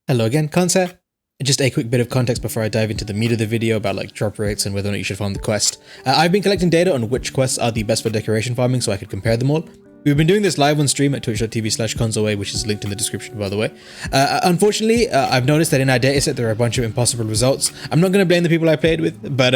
Hello again, Concept. Just a quick bit of context before I dive into the meat of the video about like drop rates and whether or not you should farm the quest. I've been collecting data on which quests are the best for decoration farming so I could compare them all. We've been doing this live on stream at twitch.tv/consoaway, which is linked in the description, by the way. Unfortunately, I've noticed that in our dataset there are a bunch of impossible results. I'm not going to blame the people I played with, but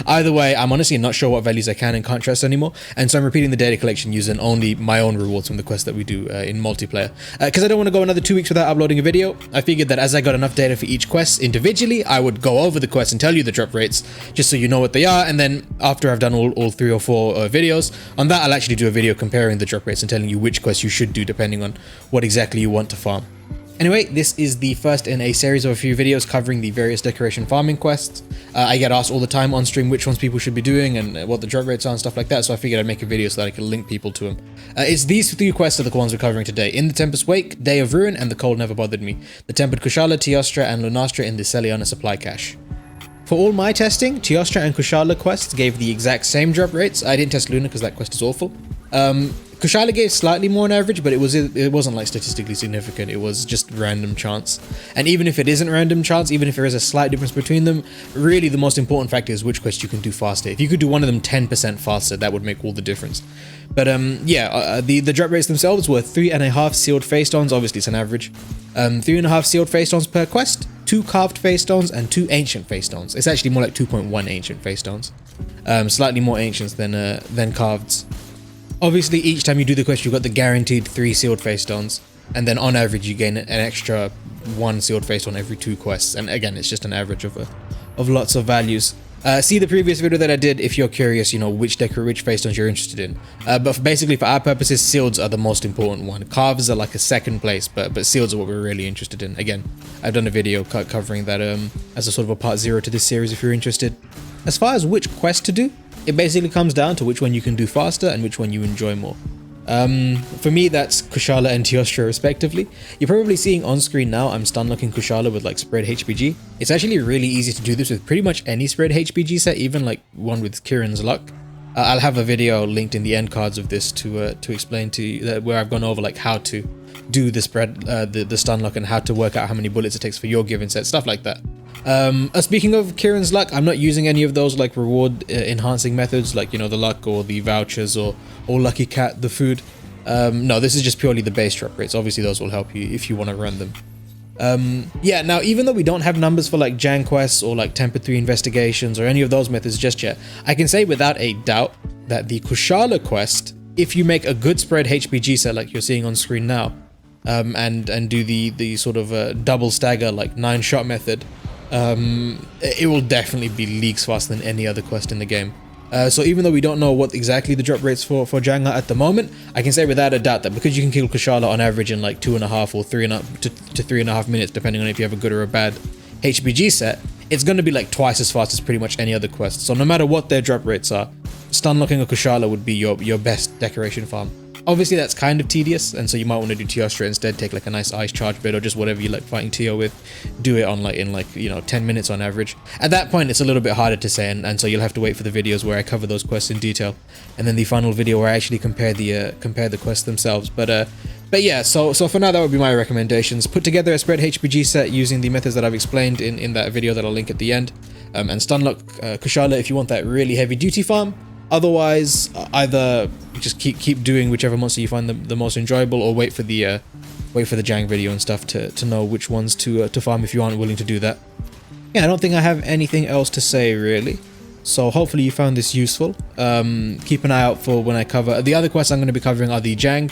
either way, I'm honestly not sure what values I can and can't trust anymore, and so I'm repeating the data collection using only my own rewards from the quests that we do in multiplayer. Because I don't want to go another 2 weeks without uploading a video, I figured that as I got enough data for each quest individually, I would go over the quests and tell you the drop rates, just so you know what they are, and then after I've done all 3 or 4 videos, on that I'll actually do a video comparing the drop rates and telling you which quests you should do depending on what exactly you want to farm. Anyway, this is the first in a series of a few videos covering the various decoration farming quests. I get asked all the time on stream which ones people should be doing and what the drop rates are and stuff like that, so I figured I'd make a video so that I could link people to them. It's these 3 quests are the ones we're covering today: In the Tempest Wake, Day of Ruin, and The Cold Never Bothered Me. The Tempered Kushala, Teostra, and Lunastra in the Seliana supply cache. For all my testing, Teostra and Kushala quests gave the exact same drop rates. I didn't test Luna because that quest is awful. Kushala gave slightly more on average, but it wasn't like statistically significant. It was just random chance. And even if it isn't random chance, even if there is a slight difference between them, really the most important factor is which quest you can do faster. If you could do one of them 10% faster, that would make all the difference. But the drop rates themselves were 3.5 sealed face stones. Obviously it's an average. 3.5 sealed face stones per quest, 2 carved face stones, and 2 ancient face stones. It's actually more like 2.1 ancient face stones. Slightly more ancients than carved. Obviously, each time you do the quest, you've got the guaranteed 3 sealed face stones, and then on average, you gain an extra 1 sealed face stone every 2 quests. And again, it's just an average of lots of values. See the previous video that I did if you're curious, you know, which face stones you're interested in. But basically, for our purposes, sealeds are the most important one. Carves are like a second place, but sealeds are what we're really interested in. Again, I've done a video covering that as a sort of a part 0 to this series if you're interested. As far as which quest to do, it basically comes down to which one you can do faster and which one you enjoy more. For me, that's Kushala and Teostra respectively. You're probably seeing on screen now I'm stun locking Kushala with like spread HPG. It's actually really easy to do this with pretty much any spread HPG set, even like one with Kieran's luck. I'll have a video linked in the end cards of this to explain to you where I've gone over like how to do the spread, the stun lock, and how to work out how many bullets it takes for your given set, stuff like that. Speaking of Kieran's luck, I'm not using any of those like reward enhancing methods like, you know, the luck or the vouchers or Lucky Cat, the food. No, this is just purely the base drop rates. Obviously those will help you if you want to run them. Yeah, now even though we don't have numbers for like Jang quests or like Tempered 3 investigations or any of those methods just yet, I can say without a doubt that the Kushala quest, if you make a good spread HPG set like you're seeing on screen now, and do the sort of double stagger like 9-shot method, it will definitely be leagues faster than any other quest in the game. So even though we don't know what exactly the drop rates for Jang are at the moment, I can say without a doubt that because you can kill Kushala on average in like 2.5 or 3.5 minutes, depending on if you have a good or a bad HPG set, it's going to be like twice as fast as pretty much any other quest. So no matter what their drop rates are, stun locking a Kushala would be your best decoration farm. Obviously that's kind of tedious, and so you might want to do Teostra instead, take like a nice ice charge bit or just whatever you like fighting Teo with, do it on like in like, you know, 10 minutes on average. At that point it's a little bit harder to say, and so you'll have to wait for the videos where I cover those quests in detail, and then the final video where I actually compare the quests themselves. But yeah, so for now that would be my recommendations. Put together a spread HPG set using the methods that I've explained in that video that I'll link at the end, and stunlock Kushala if you want that really heavy duty farm. Otherwise, either just keep doing whichever monster you find the most enjoyable, or wait for the Jang video and stuff to know which ones to farm if you aren't willing to do that. Yeah, I don't think I have anything else to say really. So hopefully you found this useful. Keep an eye out for when I cover the other quests I'm going to be covering are the Jang.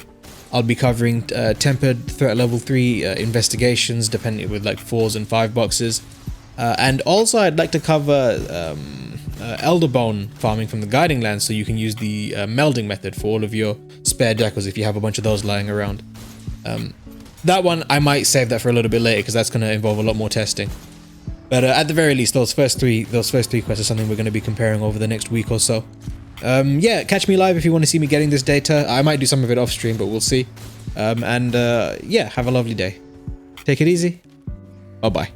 I'll be covering tempered threat level 3 investigations, depending with like 4s and 5 boxes. And also I'd like to cover Elderbone farming from the Guiding Lands, so you can use the melding method for all of your spare decals if you have a bunch of those lying around. That one I might save that for a little bit later because that's going to involve a lot more testing. But at the very least, those first three quests are something we're going to be comparing over the next week or so. Yeah, catch me live if you want to see me getting this data. I might do some of it off stream, but we'll see. Yeah, have a lovely day. Take it easy. Bye bye.